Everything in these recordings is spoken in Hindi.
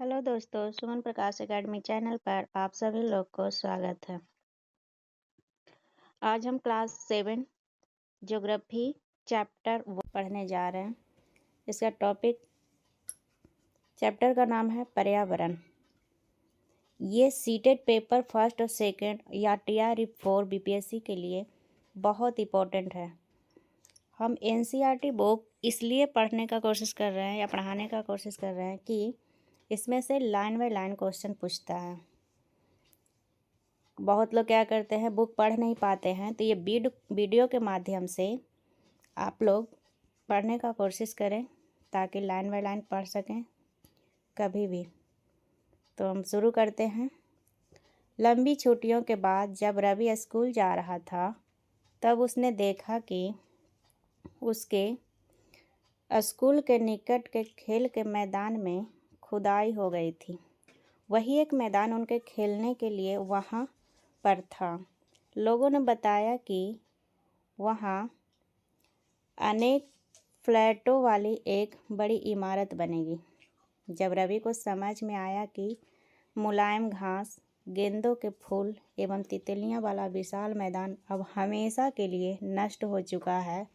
हेलो दोस्तों, सुमन प्रकाश एकेडमी चैनल पर आप सभी लोग को स्वागत है। आज हम क्लास 7 ज्योग्राफी चैप्टर 1 पढ़ने जा रहे हैं। इसका चैप्टर का नाम है पर्यावरण। ये सीटेड पेपर फर्स्ट और सेकंड या TR4 BPSC के लिए बहुत इम्पोर्टेंट है। हम NCERT बुक इसलिए पढ़ने का कोशिश कर रहे हैं या पढ़ाने का कोशिश कर रहे हैं कि इसमें से लाइन बाय लाइन क्वेश्चन पूछता है। बहुत लोग क्या करते हैं, बुक पढ़ नहीं पाते हैं, तो ये वीडियो के माध्यम से आप लोग पढ़ने का कोशिश करें ताकि लाइन बाय लाइन पढ़ सकें कभी भी। तो हम शुरू करते हैं। लंबी छुट्टियों के बाद जब रवि स्कूल जा रहा था तब उसने देखा कि उसके स्कूल के निकट के खेल के मैदान में खुदाई हो गई थी। वही एक मैदान उनके खेलने के लिए वहाँ पर था। लोगों ने बताया कि वहाँ अनेक फ्लैटों वाली एक बड़ी इमारत बनेगी। जब रवि को समझ में आया कि मुलायम घास, गेंदों के फूल एवं तितलियां वाला विशाल मैदान अब हमेशा के लिए नष्ट हो चुका है,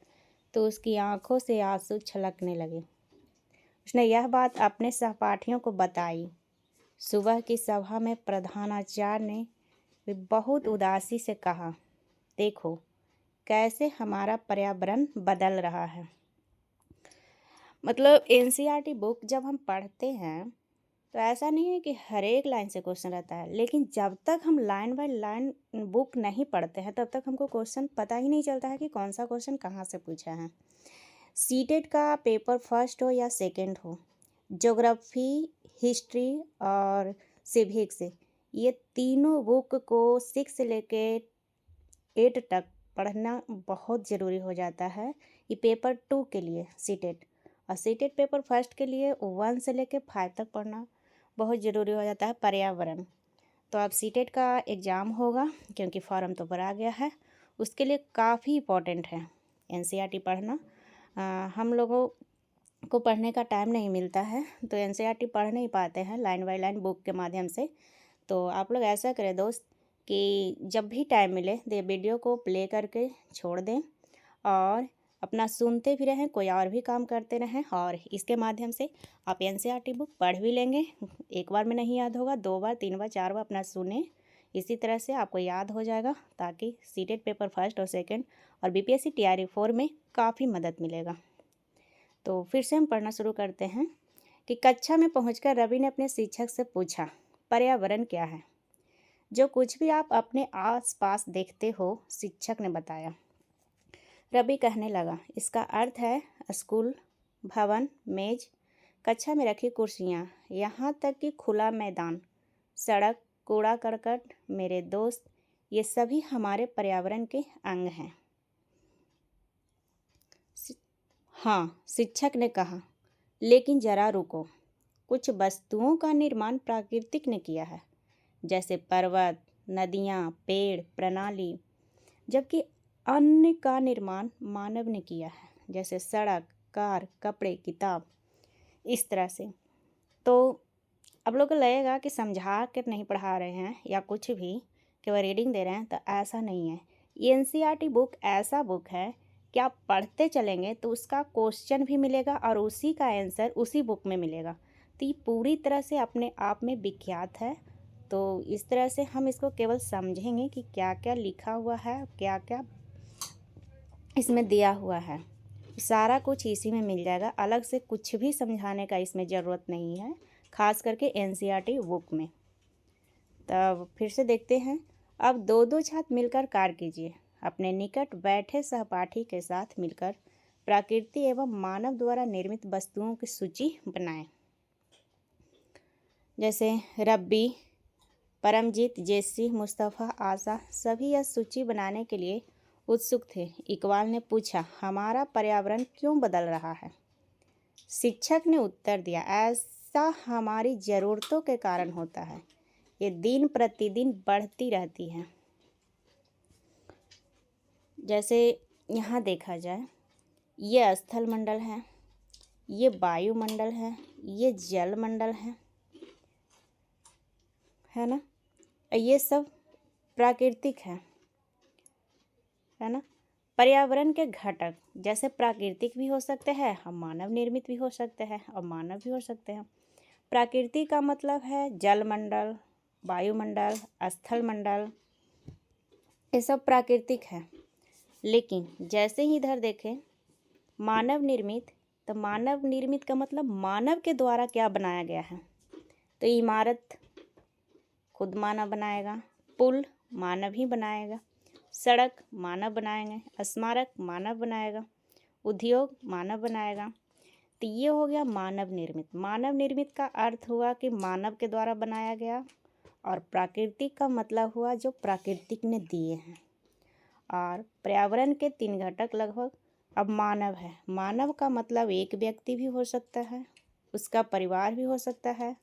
तो उसकी आंखों से आंसू छलकने लगे। उसने यह बात अपने सहपाठियों को बताई। सुबह की सभा में प्रधानाचार्य ने बहुत उदासी से कहा, देखो कैसे हमारा पर्यावरण बदल रहा है। मतलब NCERT बुक जब हम पढ़ते हैं तो ऐसा नहीं है कि हर एक लाइन से क्वेश्चन रहता है, लेकिन जब तक हम लाइन बाय लाइन बुक नहीं पढ़ते हैं तब तक हमको क्वेश्चन पता ही नहीं चलता है कि कौन सा क्वेश्चन कहाँ से पूछा है। सीटेड का पेपर फर्स्ट हो या सेकंड हो, ज्योग्राफी, हिस्ट्री और सिविक्स, ये तीनों बुक को 6 से लेके 8 तक पढ़ना बहुत ज़रूरी हो जाता है। ये पेपर 2 के लिए सीटेड, और सीटेड पेपर फर्स्ट के लिए 1 से लेके 5 तक पढ़ना बहुत ज़रूरी हो जाता है पर्यावरण। तो अब सीटेड का एग्ज़ाम होगा क्योंकि फॉर्म तो भरा गया है, उसके लिए काफ़ी इम्पोर्टेंट है NCERT पढ़ना। हम लोगों को पढ़ने का टाइम नहीं मिलता है तो NCERT पढ़ नहीं पाते हैं लाइन बाय लाइन बुक के माध्यम से। तो आप लोग ऐसा करें दोस्त कि जब भी टाइम मिले तो वीडियो को प्ले करके छोड़ दें और अपना सुनते भी रहें, कोई और भी काम करते रहें, और इसके माध्यम से आप NCERT बुक पढ़ भी लेंगे। एक बार में नहीं याद होगा, 2 बार 3 बार 4 बार अपना सुने, इसी तरह से आपको याद हो जाएगा, ताकि सीटेड पेपर फर्स्ट और सेकंड और BPSC TR4 में काफ़ी मदद मिलेगा। तो फिर से हम पढ़ना शुरू करते हैं कि कक्षा में पहुंचकर रवि ने अपने शिक्षक से पूछा, पर्यावरण क्या है? जो कुछ भी आप अपने आसपास देखते हो, शिक्षक ने बताया। रवि कहने लगा, इसका अर्थ है स्कूल, भवन, मेज, कक्षा में रखी कुर्सियाँ, यहाँ तक कि खुला मैदान, सड़क, कूड़ा करकट, मेरे दोस्त, ये सभी हमारे पर्यावरण के अंग हैं। हाँ, शिक्षक ने कहा, लेकिन जरा रुको, कुछ वस्तुओं का निर्माण प्राकृतिक ने किया है, जैसे पर्वत, नदियाँ, पेड़, प्रणाली, जबकि अन्य का निर्माण मानव ने किया है, जैसे सड़क, कार, कपड़े, किताब, इस तरह से। तो अब लोग को लगेगा कि समझा कर नहीं पढ़ा रहे हैं या कुछ भी, केवल रीडिंग दे रहे हैं, तो ऐसा नहीं है। NCERT बुक ऐसा बुक है कि आप पढ़ते चलेंगे तो उसका क्वेश्चन भी मिलेगा और उसी का आंसर उसी बुक में मिलेगा। तो ये पूरी तरह से अपने आप में विख्यात है। तो इस तरह से हम इसको केवल समझेंगे कि क्या क्या लिखा हुआ है, क्या क्या इसमें दिया हुआ है, सारा कुछ इसी में मिल जाएगा। अलग से कुछ भी समझाने का इसमें ज़रूरत नहीं है, खास करके NCERT बुक में। तब फिर से देखते हैं। अब दो दो छात्र मिलकर कार्य कीजिए। अपने निकट बैठे सहपाठी के साथ मिलकर प्रकृति एवं मानव द्वारा निर्मित वस्तुओं की सूची बनाएं। जैसे रब्बी, परमजीत, जेसी, मुस्तफ़ा, आशा सभी यह सूची बनाने के लिए उत्सुक थे। इकबाल ने पूछा, हमारा पर्यावरण क्यों बदल रहा है? शिक्षक ने उत्तर दिया, ऐसा हमारी ज़रूरतों के कारण होता है, ये दिन प्रतिदिन बढ़ती रहती हैं। जैसे यहाँ देखा जाए, ये स्थल मंडल है, ये वायुमंडल है, ये जल मंडल है, है ना। ये सब प्राकृतिक है ना। पर्यावरण के घटक जैसे प्राकृतिक भी हो सकते हैं, हम मानव निर्मित भी हो सकते हैं और मानव भी हो सकते हैं। प्राकृतिक का मतलब है जलमंडल, वायुमंडल, स्थल मंडल, ये सब प्राकृतिक है। लेकिन जैसे ही इधर देखें मानव निर्मित, तो मानव निर्मित का मतलब मानव के द्वारा क्या बनाया गया है। तो इमारत खुद मानव बनाएगा, पुल मानव ही बनाएगा, सड़क मानव बनाएंगे, स्मारक मानव बनाएगा, उद्योग मानव बनाएगा। तो ये हो गया मानव निर्मित। मानव निर्मित का अर्थ हुआ कि मानव के द्वारा बनाया गया, और प्राकृतिक का मतलब हुआ जो प्राकृतिक ने दिए हैं। और पर्यावरण के 3 घटक लगभग। अब मानव है, मानव का मतलब एक व्यक्ति भी हो सकता है, उसका परिवार भी हो सकता है,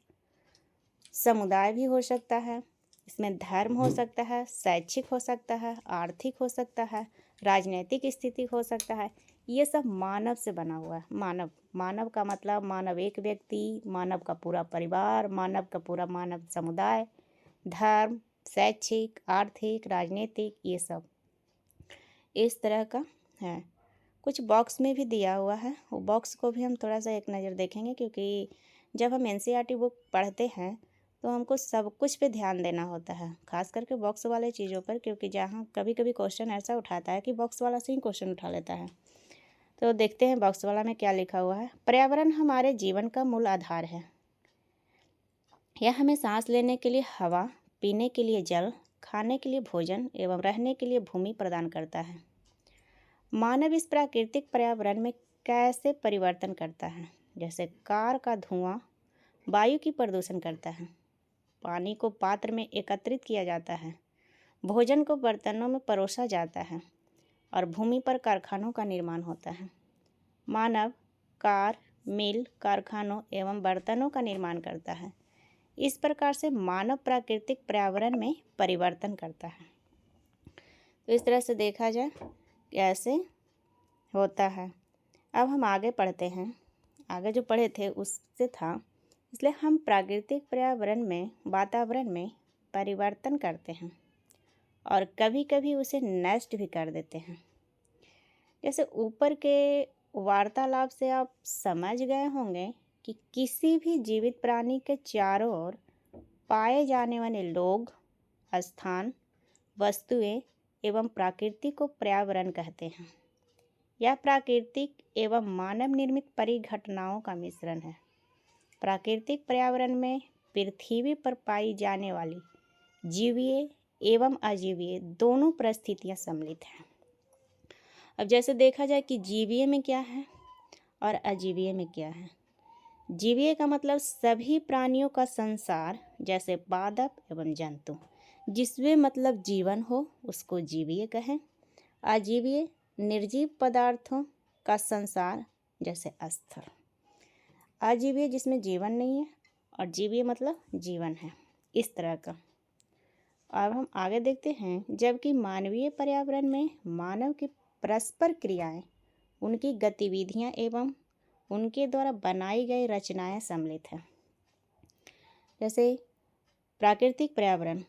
समुदाय भी हो सकता है, इसमें धर्म हो सकता है, शैक्षिक हो सकता है, आर्थिक हो सकता है, राजनीतिक स्थिति हो सकता है। ये सब मानव से बना हुआ है। मानव, मानव का मतलब मानव एक व्यक्ति, मानव का पूरा परिवार, मानव का पूरा मानव समुदाय, धर्म, शैक्षिक, आर्थिक, राजनीतिक, ये सब इस तरह का है। कुछ बॉक्स में भी दिया हुआ है, वो बॉक्स को भी हम थोड़ा सा एक नज़र देखेंगे, क्योंकि जब हम एनसीईआरटी बुक पढ़ते हैं तो हमको सब कुछ पे ध्यान देना होता है, खास करके बॉक्स वाले चीज़ों पर, क्योंकि जहाँ कभी कभी क्वेश्चन ऐसा उठाता है कि बॉक्स वाला से ही क्वेश्चन उठा लेता है। तो देखते हैं बॉक्स वाला में क्या लिखा हुआ है। पर्यावरण हमारे जीवन का मूल आधार है। यह हमें सांस लेने के लिए हवा, पीने के लिए जल, खाने के लिए भोजन एवं रहने के लिए भूमि प्रदान करता है। मानव इस प्राकृतिक पर्यावरण में कैसे परिवर्तन करता है। जैसे कार का धुआं वायु की प्रदूषण करता है, पानी को पात्र में एकत्रित किया जाता है, भोजन को बर्तनों में परोसा जाता है, और भूमि पर कारखानों का निर्माण होता है। मानव कार, मिल, कारखानों एवं बर्तनों का निर्माण करता है। इस प्रकार से मानव प्राकृतिक पर्यावरण में परिवर्तन करता है। तो इस तरह से देखा जाए कैसे होता है। अब हम आगे पढ़ते हैं। आगे जो पढ़े थे उससे था, इसलिए हम प्राकृतिक पर्यावरण में, वातावरण में परिवर्तन करते हैं और कभी कभी उसे नष्ट भी कर देते हैं। जैसे ऊपर के वार्तालाप से आप समझ गए होंगे कि किसी भी जीवित प्राणी के चारों ओर पाए जाने वाले लोग, स्थान, वस्तुएं एवं प्रकृति को पर्यावरण कहते हैं। यह प्राकृतिक एवं मानव निर्मित परिघटनाओं का मिश्रण है। प्राकृतिक पर्यावरण में पृथ्वी पर पाई जाने वाली जीवीय एवं अजीवीय दोनों परिस्थितियां सम्मिलित हैं। अब जैसे देखा जाए कि जीवीय में क्या है और अजीवीय में क्या है। जीवीय का मतलब सभी प्राणियों का संसार, जैसे पादप एवं जंतु, जिसमें मतलब जीवन हो उसको जीवीय कहें। अजीवीय निर्जीव पदार्थों का संसार, जैसे स्थल। अजीवीय जिसमें जीवन नहीं है, और जीवीय मतलब जीवन है, इस तरह का। अब हम आगे देखते हैं। जबकि मानवीय पर्यावरण में मानव की परस्पर क्रियाएं, उनकी गतिविधियां एवं उनके द्वारा बनाई गई रचनाएं सम्मिलित हैं। जैसे प्राकृतिक पर्यावरण।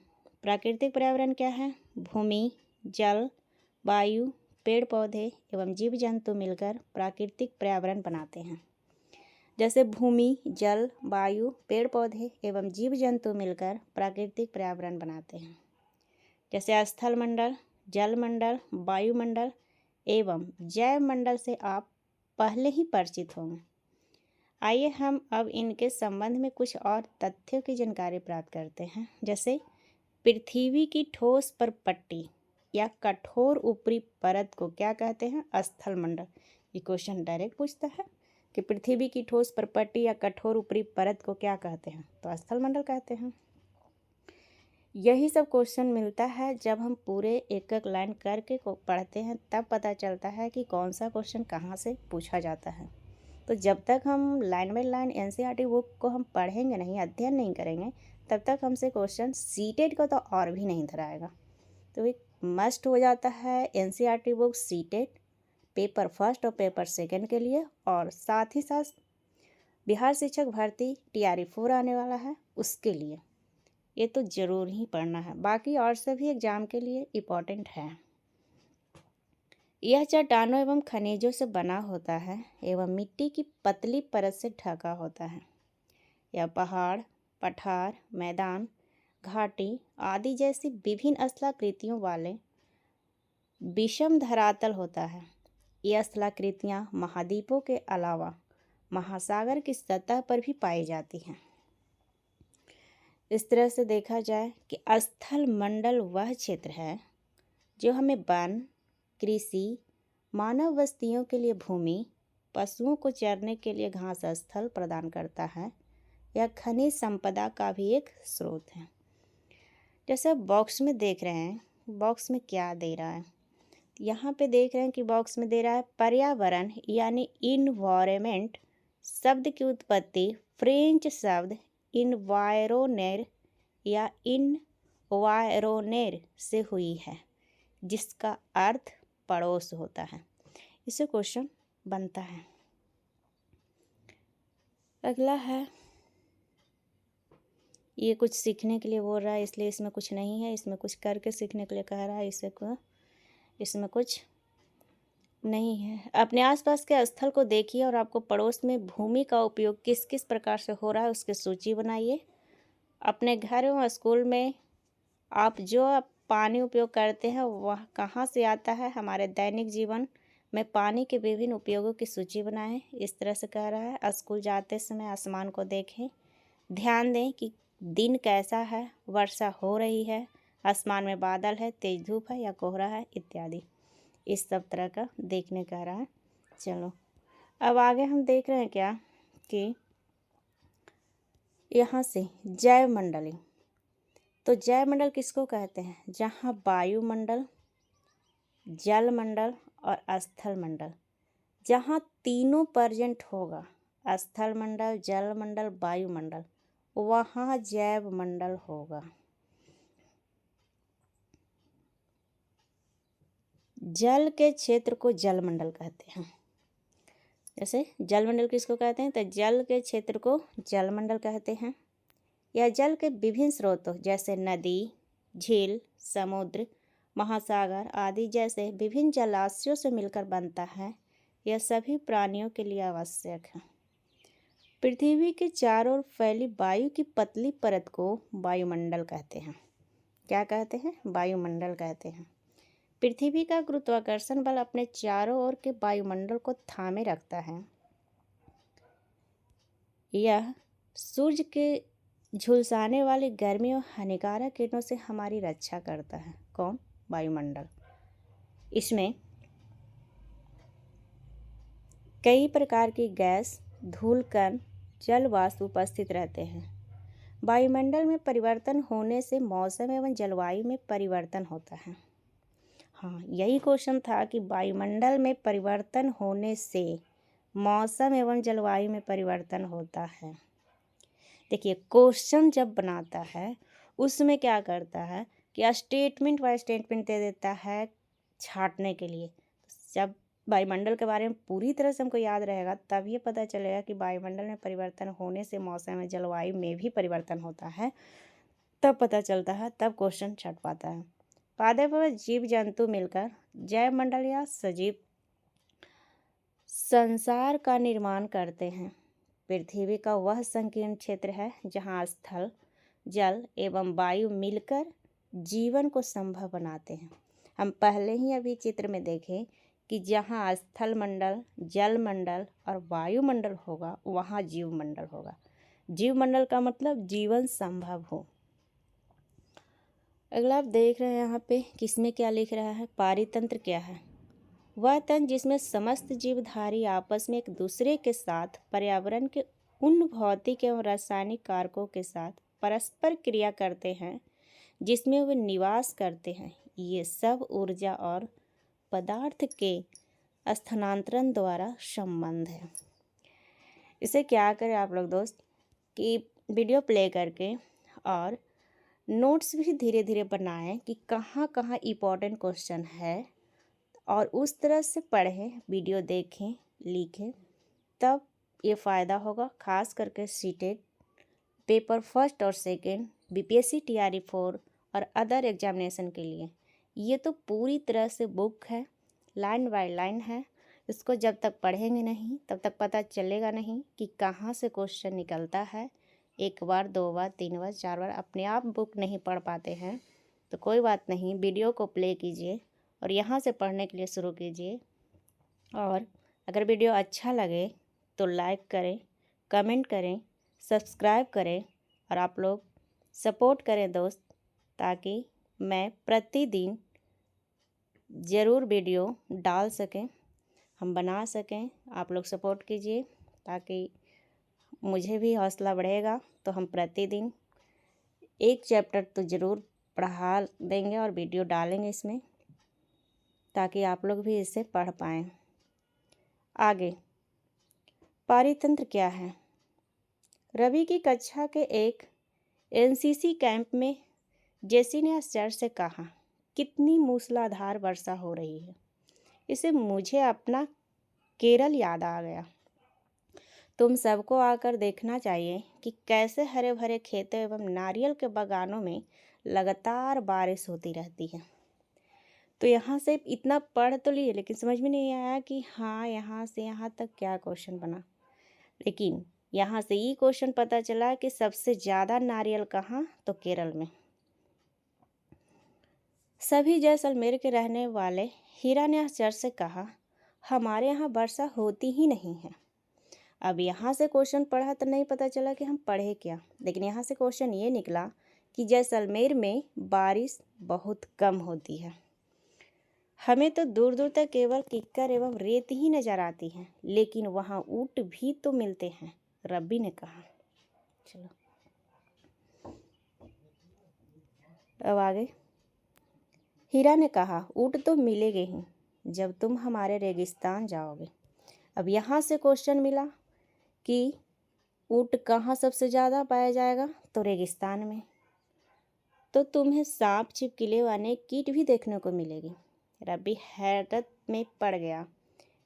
प्राकृतिक पर्यावरण क्या है? भूमि, जल, वायु, पेड़ पौधे एवं जीव जंतु मिलकर प्राकृतिक पर्यावरण बनाते हैं। जैसे भूमि, जल, वायु, पेड़ पौधे एवं जीव जंतु मिलकर प्राकृतिक पर्यावरण बनाते हैं। जैसे स्थल मंडल, जल मंडल, वायुमंडल एवं जैव मंडल से आप पहले ही परिचित होंगे। आइए हम अब इनके संबंध में कुछ और तथ्यों की जानकारी प्राप्त करते हैं। जैसे पृथ्वी की ठोस पर पट्टी या कठोर ऊपरी परत को क्या कहते हैं? स्थल मंडल। ये क्वेश्चन डायरेक्ट पूछता है कि पृथ्वी की ठोस पर पट्टी या कठोर ऊपरी परत को क्या कहते हैं? तो स्थल मंडल कहते हैं। यही सब क्वेश्चन मिलता है जब हम पूरे एक एक लाइन करके को पढ़ते हैं, तब पता चलता है कि कौन सा क्वेश्चन कहाँ से पूछा जाता है। तो जब तक हम line by line NCERT book को हम पढ़ेंगे नहीं, अध्ययन नहीं करेंगे, तब तक हमसे क्वेश्चन सीटेट को तो और भी नहीं धराएगा। तो एक मस्ट हो जाता है NCERT book CTET paper first और पेपर सेकंड के लिए, और साथ ही साथ बिहार शिक्षक भर्ती TRE 4 आने वाला है उसके लिए। ये तो ज़रूर ही पढ़ना है, बाकी और सभी एग्ज़ाम के लिए इम्पॉर्टेंट है। यह चट्टानों एवं खनिजों से बना होता है एवं मिट्टी की पतली परत से ढका होता है। यह पहाड़, पठार, मैदान, घाटी आदि जैसी विभिन्न स्थलाकृतियों वाले विषम धरातल होता है। यह स्थलाकृतियाँ महाद्वीपों के अलावा महासागर की सतह पर भी पाई जाती हैं। इस तरह से देखा जाए कि स्थल मंडल वह क्षेत्र है जो हमें वन, कृषि, मानव बस्तियों के लिए भूमि, पशुओं को चरने के लिए घास स्थल प्रदान करता है। यह खनिज संपदा का भी एक स्रोत है। जैसे बॉक्स में देख रहे हैं, बॉक्स में क्या दे रहा है, यहाँ पे देख रहे हैं कि बॉक्स में दे रहा है पर्यावरण यानी इन्वायरमेंट शब्द की उत्पत्ति फ्रेंच शब्द इन्वायरोनेर या इनवायरोनेर से हुई है, जिसका अर्थ पड़ोस होता है। इससे क्वेश्चन बनता है। अगला है, ये कुछ सीखने के लिए बोल रहा है, इसलिए इसमें कुछ नहीं है, इसमें कुछ करके सीखने के लिए कह रहा है, इसमें कुछ नहीं है। अपने आसपास के स्थल को देखिए और आपको पड़ोस में भूमि का उपयोग किस किस प्रकार से हो रहा है उसकी सूची बनाइए। अपने घर एवं स्कूल में आप जो पानी उपयोग करते हैं वह कहाँ से आता है। हमारे दैनिक जीवन में पानी के विभिन्न उपयोगों की सूची बनाएं। इस तरह से कह रहा है। स्कूल जाते समय आसमान को देखें, ध्यान दें कि दिन कैसा है, वर्षा हो रही है, आसमान में बादल है, तेज धूप है या कोहरा है इत्यादि। इस सब तरह का देखने कह रहा है। चलो अब आगे हम देख रहे हैं क्या कि यहाँ से जैवमंडली। तो जैवमंडल किसको कहते हैं? जहाँ वायुमंडल, जलमंडल और स्थलमंडल, जहाँ तीनों प्रेजेंट होगा, स्थलमंडल, जलमंडल, वायुमंडल, वहाँ जैवमंडल होगा। जल के क्षेत्र को जलमंडल कहते हैं। जैसे जलमंडल किसको कहते हैं? तो जल के क्षेत्र को जलमंडल कहते हैं। यह जल के विभिन्न स्रोतों जैसे नदी, झील, समुद्र, महासागर आदि जैसे विभिन्न जलाशयों से मिलकर बनता है। यह सभी प्राणियों के लिए आवश्यक है। पृथ्वी के चारों ओर फैली वायु की पतली परत को वायुमंडल कहते हैं। क्या कहते हैं? वायुमंडल कहते हैं। पृथ्वी का गुरुत्वाकर्षण बल अपने चारों ओर के वायुमंडल को थामे रखता है। यह सूर्य के झुलसाने वाली गर्मी और हानिकारक किरणों से हमारी रक्षा करता है। कौन? वायुमंडल। इसमें कई प्रकार की गैस, धूल कण, जल वाष्प उपस्थित रहते हैं। वायुमंडल में परिवर्तन होने से मौसम एवं जलवायु में परिवर्तन होता है। हाँ, यही क्वेश्चन था कि वायुमंडल में परिवर्तन होने से मौसम एवं जलवायु में परिवर्तन होता है। देखिए, क्वेश्चन जब बनाता है उसमें क्या करता है कि स्टेटमेंट बाय स्टेटमेंट दे देता है छांटने के लिए। जब वायुमंडल के बारे में पूरी तरह से हमको याद रहेगा तब ये पता चलेगा कि वायुमंडल में परिवर्तन होने से मौसम में जलवायु में भी परिवर्तन होता है, तब पता चलता है, तब क्वेश्चन छट पाता है। पादे पर जीव जंतु मिलकर जैवमंडल या सजीव संसार का निर्माण करते हैं। पृथ्वी का वह संकीर्ण क्षेत्र है जहाँ स्थल, जल एवं वायु मिलकर जीवन को संभव बनाते हैं। हम पहले ही अभी चित्र में देखें कि जहाँ स्थल मंडल, जल मंडल और वायुमंडल होगा वहाँ जीव मंडल होगा। जीव मंडल का मतलब जीवन संभव हो। अगला आप देख रहे हैं यहाँ पे किसमें क्या लिख रहा है? पारितंत्र क्या है? वह तंत्र जिसमें समस्त जीवधारी आपस में एक दूसरे के साथ पर्यावरण के उन भौतिक एवं रासायनिक कारकों के साथ परस्पर क्रिया करते हैं जिसमें वे निवास करते हैं। ये सब ऊर्जा और पदार्थ के स्थानांतरण द्वारा संबंध है। इसे क्या करें आप लोग दोस्त कि वीडियो प्ले करके और नोट्स भी धीरे धीरे बनाएं कि कहाँ कहाँ इम्पोर्टेंट क्वेश्चन है और उस तरह से पढ़ें, वीडियो देखें, लिखें, तब ये फ़ायदा होगा। खास करके सीटेट पेपर फर्स्ट और सेकंड बीपीएससी TRE 4 और अदर एग्जामिनेशन के लिए। ये तो पूरी तरह से बुक है, लाइन बाय लाइन है। इसको जब तक पढ़ेंगे नहीं तब तक पता चलेगा नहीं कि कहाँ से क्वेश्चन निकलता है। एक बार, दो बार, तीन बार, चार बार अपने आप बुक नहीं पढ़ पाते हैं तो कोई बात नहीं, वीडियो को प्ले कीजिए और यहाँ से पढ़ने के लिए शुरू कीजिए। और अगर वीडियो अच्छा लगे तो लाइक करें, कमेंट करें, सब्सक्राइब करें और आप लोग सपोर्ट करें दोस्त, ताकि मैं प्रतिदिन ज़रूर वीडियो डाल सकें, हम बना सकें। आप लोग सपोर्ट कीजिए ताकि मुझे भी हौसला बढ़ेगा, तो हम प्रतिदिन एक चैप्टर तो ज़रूर पढ़ा देंगे और वीडियो डालेंगे इसमें, ताकि आप लोग भी इसे पढ़ पाएँ। आगे, पारितंत्र क्या है? रवि की कक्षा के एक एनसीसी कैंप में जेसी ने आश्चर्य से कहा, कितनी मूसलाधार वर्षा हो रही है। इसे मुझे अपना केरल याद आ गया। तुम सबको आकर देखना चाहिए कि कैसे हरे भरे खेतों एवं नारियल के बागानों में लगातार बारिश होती रहती है। तो यहाँ से इतना पढ़ तो लिए, लेकिन समझ में नहीं आया कि हाँ यहाँ से यहाँ तक क्या क्वेश्चन बना। लेकिन यहाँ से ये क्वेश्चन पता चला कि सबसे ज़्यादा नारियल कहाँ, तो केरल में। सभी जैसलमेर के रहने वाले हीरा ने आश्चर्य से कहा, हमारे यहाँ वर्षा होती ही नहीं है। अब यहाँ से क्वेश्चन पढ़ा तो नहीं पता चला कि हम पढ़े क्या, लेकिन यहाँ से क्वेश्चन ये निकला कि जैसलमेर में बारिश बहुत कम होती है। हमें तो दूर दूर तक केवल कीचड़ एवं रेत ही नजर आती है, लेकिन वहाँ ऊंट भी तो मिलते हैं, रवि ने कहा। चलो अब आगे। हीरा ने कहा, ऊंट तो मिलेंगे ही जब तुम हमारे रेगिस्तान जाओगे। अब यहाँ से क्वेश्चन मिला कि ऊंट कहाँ सबसे ज़्यादा पाया जाएगा, तो रेगिस्तान में। तो तुम्हें सांप, छिपकली व अनेक कीट भी देखने को मिलेगी। रवि हैरत में पड़ गया।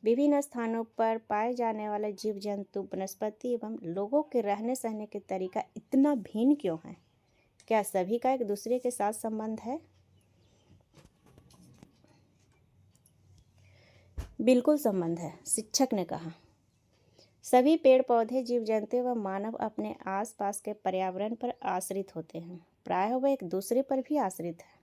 विभिन्न स्थानों पर पाए जाने वाले जीव जंतु, वनस्पति एवं लोगों के रहने सहने के तरीका इतना भिन्न क्यों है? क्या सभी का एक दूसरे के साथ संबंध है? बिल्कुल संबंध है, शिक्षक ने कहा। सभी पेड़ पौधे, जीव जंतु व मानव अपने आसपास के पर्यावरण पर आश्रित होते हैं। प्रायः वह एक दूसरे पर भी आश्रित है।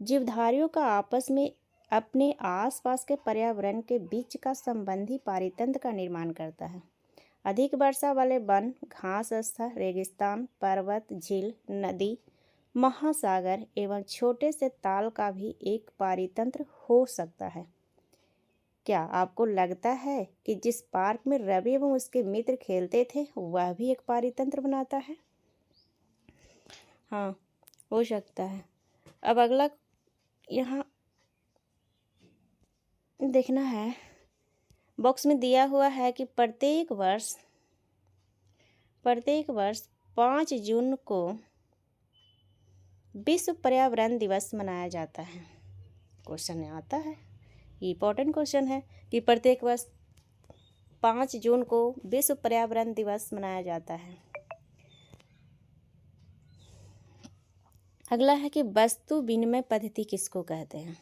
जीवधारियों का आपस में अपने आसपास के पर्यावरण के बीच का संबंधी पारितंत्र का निर्माण करता है। अधिक वर्षा वाले वन, घास स्थल, रेगिस्तान, पर्वत, झील, नदी, महासागर एवं छोटे से ताल का भी एक पारितंत्र हो सकता है। क्या आपको लगता है कि जिस पार्क में रवि एवं उसके मित्र खेलते थे वह भी एक पारितंत्र बनाता है? हाँ, हो सकता है। अब अगला यहाँ देखना है, बॉक्स में दिया हुआ है कि प्रत्येक वर्ष 5 जून को विश्व पर्यावरण दिवस मनाया जाता है। क्वेश्चन आता है, इम्पोर्टेंट क्वेश्चन है कि प्रत्येक वर्ष 5 जून को विश्व पर्यावरण दिवस मनाया जाता है। अगला है कि वस्तु विनिमय पद्धति किसको कहते हैं?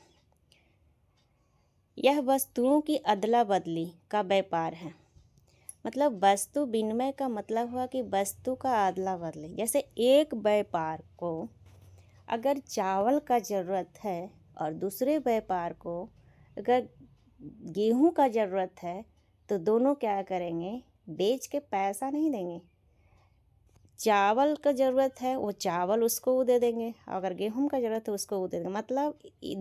यह वस्तुओं की अदला बदली का व्यापार है। मतलब वस्तु विनिमय का मतलब हुआ कि वस्तु का अदला बदली। जैसे एक व्यापार को अगर चावल का ज़रूरत है और दूसरे व्यापार को अगर गेहूं का ज़रूरत है, तो दोनों क्या करेंगे, बेच के पैसा नहीं देंगे। चावल का ज़रूरत है वो चावल उसको वो दे देंगे, अगर गेहूं का ज़रूरत है उसको वो दे देंगे। मतलब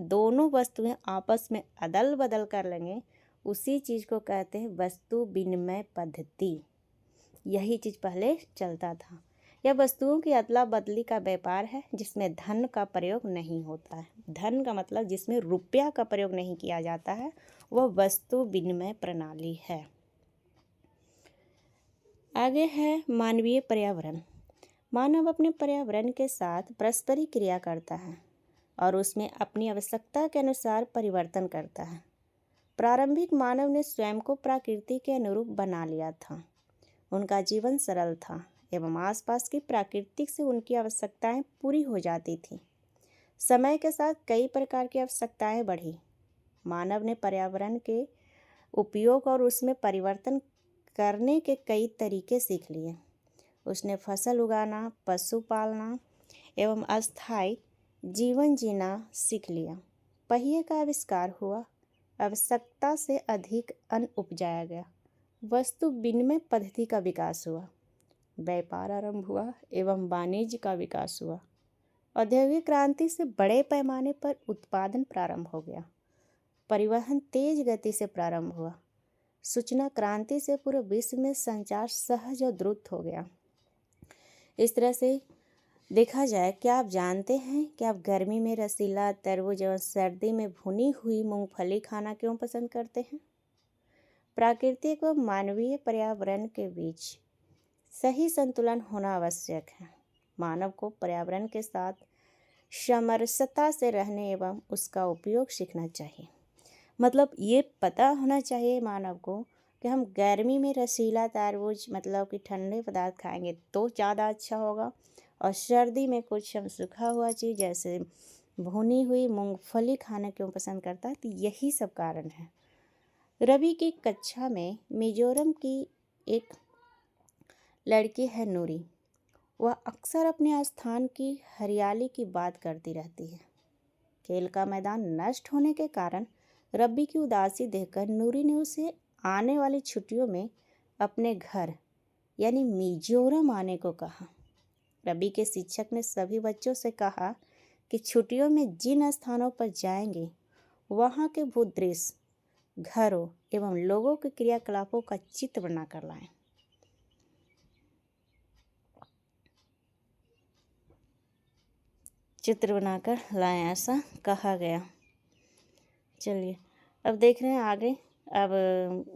दोनों वस्तुएं आपस में अदल बदल कर लेंगे। उसी चीज़ को कहते हैं वस्तु विनिमय पद्धति। यही चीज़ पहले चलता था। यह वस्तुओं की अदला बदली का व्यापार है जिसमें धन का प्रयोग नहीं होता है। धन का मतलब जिसमें रुपया का प्रयोग नहीं किया जाता है, वह वस्तु विनिमय प्रणाली है। आगे है मानवीय पर्यावरण। मानव अपने पर्यावरण के साथ परस्परी क्रिया करता है और उसमें अपनी आवश्यकता के अनुसार परिवर्तन करता है। प्रारंभिक मानव ने स्वयं को प्रकृति के अनुरूप बना लिया था। उनका जीवन सरल था एवं आसपास की प्राकृतिक से उनकी आवश्यकताएं पूरी हो जाती थीं। समय के साथ कई प्रकार की आवश्यकताएं बढ़ी। मानव ने पर्यावरण के उपयोग और उसमें परिवर्तन करने के कई तरीके सीख लिए। उसने फसल उगाना, पशु पालना एवं अस्थायी जीवन जीना सीख लिया। पहिए का आविष्कार हुआ, आवश्यकता से अधिक अन्न उपजाया गया, वस्तु विनिमय पद्धति का विकास हुआ, व्यापार आरंभ हुआ एवं वाणिज्य का विकास हुआ। औद्योगिक क्रांति से बड़े पैमाने पर उत्पादन प्रारंभ हो गया, परिवहन तेज गति से प्रारंभ हुआ, सूचना क्रांति से पूरे विश्व में संचार सहज और द्रुत हो गया। इस तरह से देखा जाए, क्या आप जानते हैं कि आप गर्मी में रसीला तरबूज और सर्दी में भुनी हुई मूंगफली खाना क्यों पसंद करते हैं? प्राकृतिक व मानवीय पर्यावरण के बीच सही संतुलन होना आवश्यक है। मानव को पर्यावरण के साथ सामरस्यता से रहने एवं उसका उपयोग सीखना चाहिए। मतलब ये पता होना चाहिए मानव को कि हम गर्मी में रसीला तरबूज मतलब कि ठंडे पदार्थ खाएंगे तो ज़्यादा अच्छा होगा, और सर्दी में कुछ हम सूखा हुआ चीज़ जैसे भुनी हुई मूंगफली खाना क्यों पसंद करता है। तो यही सब कारण है। रवि की कक्षा में मिजोरम की एक लड़की है नूरी। वह अक्सर अपने स्थान की हरियाली की बात करती रहती है। खेल का मैदान नष्ट होने के कारण रवि की उदासी देखकर नूरी ने उसे आने वाली छुट्टियों में अपने घर यानी मिजोरम आने को कहा। रवि के शिक्षक ने सभी बच्चों से कहा कि छुट्टियों में जिन स्थानों पर जाएंगे वहाँ के भूदृश्य, घरों एवं लोगों के क्रियाकलापों का चित्र बनाकर लाएं। चित्र बनाकर लाएं, ऐसा कहा गया। चलिए अब देख रहे हैं आगे। अब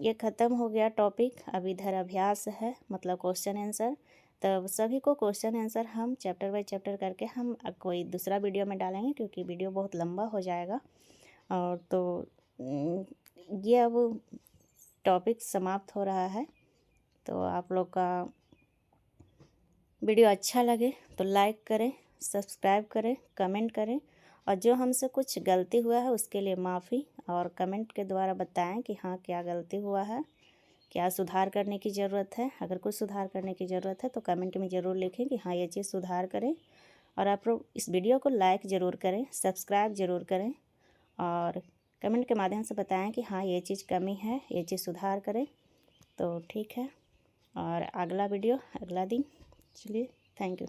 ये ख़त्म हो गया टॉपिक। अब इधर अभ्यास है, मतलब क्वेश्चन आंसर। तब सभी को क्वेश्चन आंसर हम चैप्टर बाय चैप्टर करके हम कोई दूसरा वीडियो में डालेंगे, क्योंकि वीडियो बहुत लंबा हो जाएगा। और तो ये अब टॉपिक समाप्त हो रहा है। तो आप लोग का वीडियो अच्छा लगे तो लाइक करें, सब्सक्राइब करें, कमेंट करें, और जो हमसे कुछ गलती हुआ है उसके लिए माफ़ी, और कमेंट के द्वारा बताएं कि हाँ क्या गलती हुआ है, क्या सुधार करने की ज़रूरत है। अगर कुछ सुधार करने की ज़रूरत है तो कमेंट में ज़रूर लिखें कि हाँ ये चीज़ सुधार करें। और आप लोग इस वीडियो को लाइक ज़रूर करें, सब्सक्राइब ज़रूर करें, और कमेंट के माध्यम से बताएं कि हाँ ये चीज़ कमी है, ये चीज़ सुधार करें। तो ठीक है, और अगला वीडियो अगला दिन। चलिए, थैंक यू।